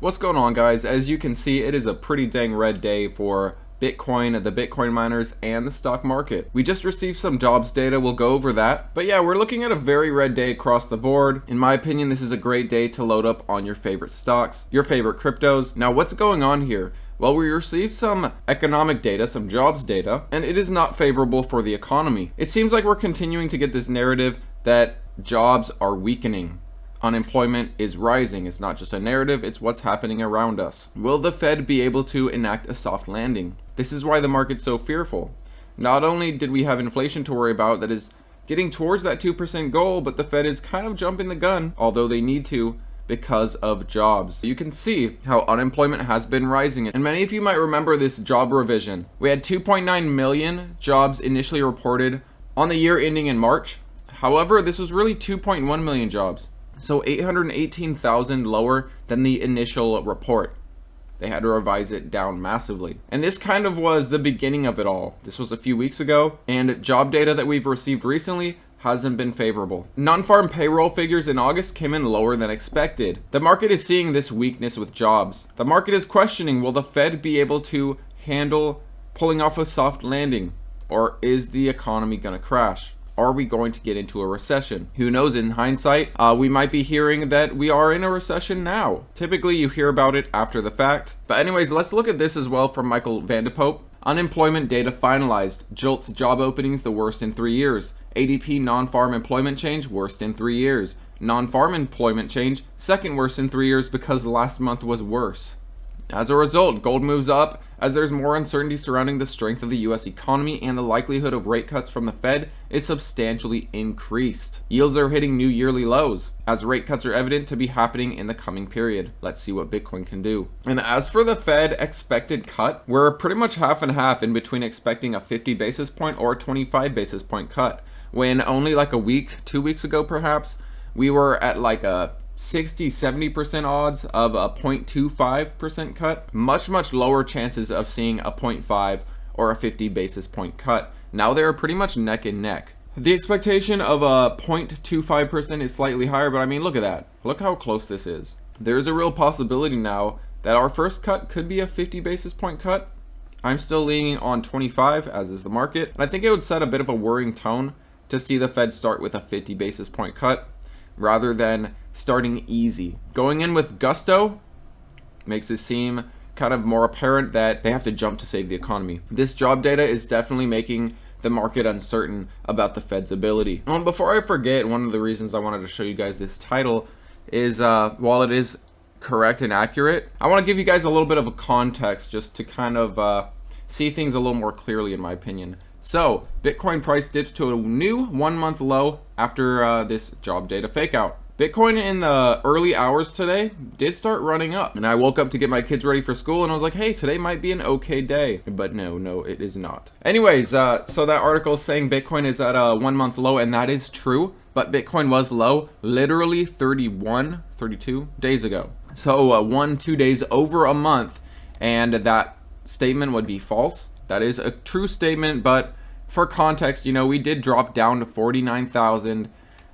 What's going on, guys? As you can see, it is a pretty dang red day for Bitcoin, the Bitcoin miners, and the stock market. We just received some jobs data. We'll go over that. But yeah, we're looking at a very red day across the board. In my opinion, this is a great day to load up on your favorite stocks, your favorite cryptos. Now, what's going on here? Well, we received some economic data, some jobs data, and it is not favorable for the economy. It seems like we're continuing to get this narrative that jobs are weakening. Unemployment is rising. It's not just a narrative, it's what's happening around us. Will the Fed be able to enact a soft landing? This is why the market's so fearful. Not only did we have inflation to worry about that is getting towards that 2% goal, but the Fed is kind of jumping the gun, although they need to, because of jobs. You can see how unemployment has been rising, and many of you might remember this job revision. We had 2.9 million jobs initially reported on the year ending in March. However, this was really 2.1 million jobs. So 818,000 lower than the initial report. They had to revise it down massively. And this kind of was the beginning of it all. This was a few weeks ago, and job data that we've received recently hasn't been favorable. Non-farm payroll figures in August came in lower than expected. The market is seeing this weakness with jobs. The market is questioning, will the Fed be able to handle pulling off a soft landing? Or is the economy gonna crash? Are we going to get into a recession? Who knows? In hindsight, we might be hearing that we are in a recession now. Typically, you hear about it after the fact. But anyways, let's look at this as well from Michael Vanderpope. Unemployment data finalized. JOLTS job openings the worst in 3 years. ADP non-farm employment change worst in 3 years. Non-farm employment change second worst in 3 years because last month was worse. As a result, gold moves up as there's more uncertainty surrounding the strength of the US economy, and the likelihood of rate cuts from the Fed is substantially increased. Yields are hitting new yearly lows as rate cuts are evident to be happening in the coming period. Let's see what Bitcoin can do. And as for the Fed expected cut, we're pretty much half and half in between expecting a 50 basis point or a 25 basis point cut, when only like a week, 2 weeks ago perhaps, we were at like a 60-70% odds of a 0.25% cut. Much lower chances of seeing a 0.5 or a 50 basis point cut. Now they are pretty much neck and neck. The expectation of a 0.25% is slightly higher, but I mean, look at that. Look how close this is. There's a real possibility now that our first cut could be a 50 basis point cut. I'm still leaning on 25, as is the market, and I think it would set a bit of a worrying tone to see the Fed start with a 50 basis point cut rather than starting easy. Going in with gusto makes it seem kind of more apparent that they have to jump to save the economy. This job data is definitely making the market uncertain about the Fed's ability. And before I forget, one of the reasons I wanted to show you guys this title is while it is correct and accurate, I want to give you guys a little bit of a context just to kind of see things a little more clearly, in my opinion. So, Bitcoin price dips to a new 1 month low after this job data fake out. Bitcoin in the early hours today did start running up, and I woke up to get my kids ready for school and I was like, hey, today might be an okay day. But no, it is not. Anyways, so that article is saying Bitcoin is at a 1 month low, and that is true, but Bitcoin was low literally 32 days ago. So 1-2 days over a month, and that statement would be false. That is a true statement, but for context, you know, we did drop down to 49,000,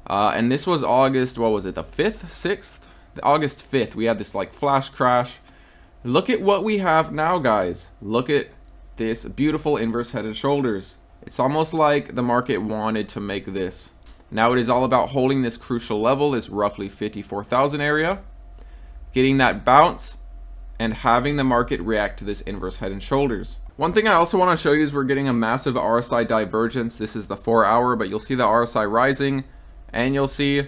and this was August, what was it, the 5th, 6th? August 5th, we had this like flash crash. Look at what we have now, guys. Look at this beautiful inverse head and shoulders. It's almost like the market wanted to make this. Now it is all about holding this crucial level, this roughly 54,000 area, getting that bounce, and having the market react to this inverse head and shoulders. One thing I also want to show you is we're getting a massive RSI divergence. This is the 4 hour, but you'll see the RSI rising, and you'll see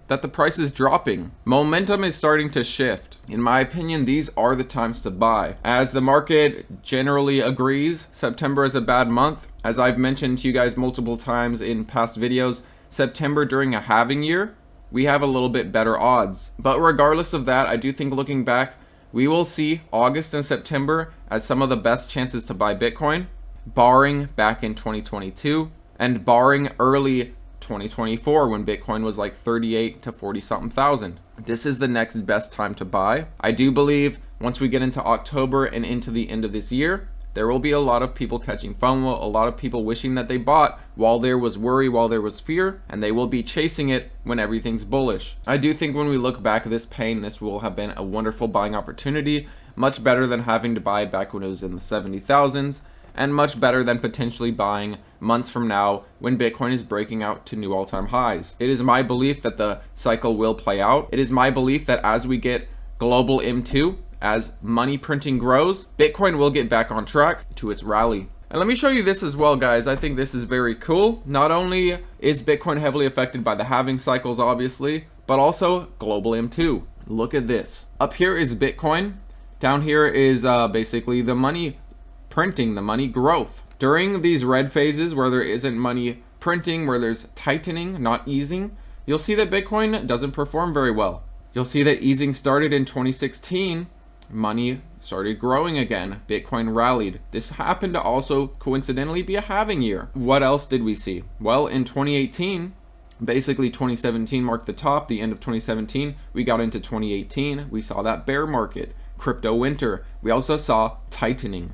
that the price is dropping. Momentum is starting to shift. In my opinion, these are the times to buy. As the market generally agrees, September is a bad month. As I've mentioned to you guys multiple times in past videos, September during a halving year, we have a little bit better odds. But regardless of that, I do think looking back, we will see August and September as some of the best chances to buy Bitcoin, barring back in 2022 and barring early 2024 when Bitcoin was like 38 to 40 something thousand. This is the next best time to buy. I do believe once we get into October and into the end of this year, there will be a lot of people catching FOMO, a lot of people wishing that they bought while there was worry, while there was fear, and they will be chasing it when everything's bullish. I do think when we look back at this pain, this will have been a wonderful buying opportunity, much better than having to buy back when it was in the 70,000s, and much better than potentially buying months from now when Bitcoin is breaking out to new all-time highs. It is my belief that the cycle will play out. It is my belief that as we get global M2, as money printing grows, Bitcoin will get back on track to its rally. And let me show you this as well, guys. I think this is very cool. Not only is Bitcoin heavily affected by the halving cycles, obviously, but also global M2. Look at this. Up here is Bitcoin. Down here is basically the money printing, the money growth. During these red phases where there isn't money printing, where there's tightening, not easing, you'll see that Bitcoin doesn't perform very well. You'll see that easing started in 2016. Money started growing again. Bitcoin rallied. This happened to also coincidentally be a halving year. What else did we see? Well, in 2018, basically 2017 marked the top. The end of 2017, we got into 2018. We saw that bear market, crypto winter. We also saw tightening.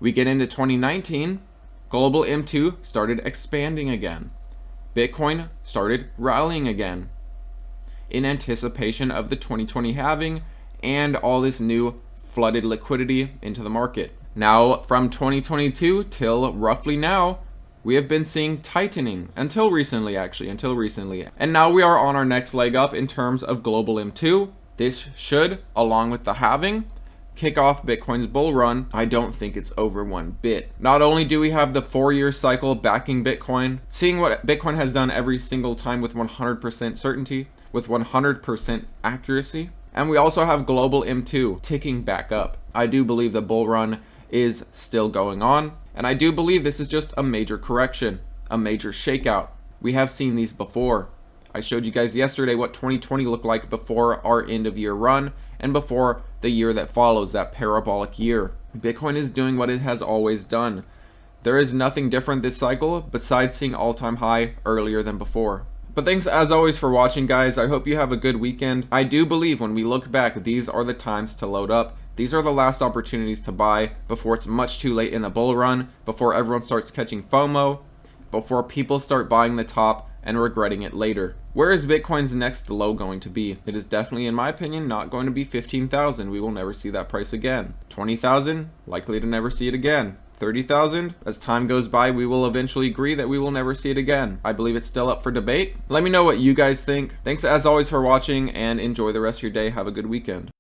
We get into 2019, global M2 started expanding again. Bitcoin started rallying again in anticipation of the 2020 halving and all this new flooded liquidity into the market. Now, from 2022 till roughly now, we have been seeing tightening until recently, And now we are on our next leg up in terms of global M2. This should, along with the halving, kick off Bitcoin's bull run. I don't think it's over one bit. Not only do we have the 4-year cycle backing Bitcoin, seeing what Bitcoin has done every single time with 100% certainty, with 100% accuracy, and we also have global M2 ticking back up. I do believe the bull run is still going on, and I do believe this is just a major correction, a major shakeout. We have seen these before. I showed you guys yesterday what 2020 looked like before our end of year run and before the year that follows, that parabolic year. Bitcoin is doing what it has always done. There is nothing different this cycle besides seeing all-time high earlier than before. But thanks as always for watching, guys. I hope you have a good weekend. I do believe when we look back, these are the times to load up. These are the last opportunities to buy before it's much too late in the bull run, before everyone starts catching FOMO, before people start buying the top and regretting it later. Where is Bitcoin's next low going to be? It is definitely, in my opinion, not going to be 15,000. We will never see that price again. 20,000, likely to never see it again. 30,000, as time goes by, we will eventually agree that we will never see it again. I believe it's still up for debate. Let me know what you guys think. Thanks as always for watching, and enjoy the rest of your day. Have a good weekend.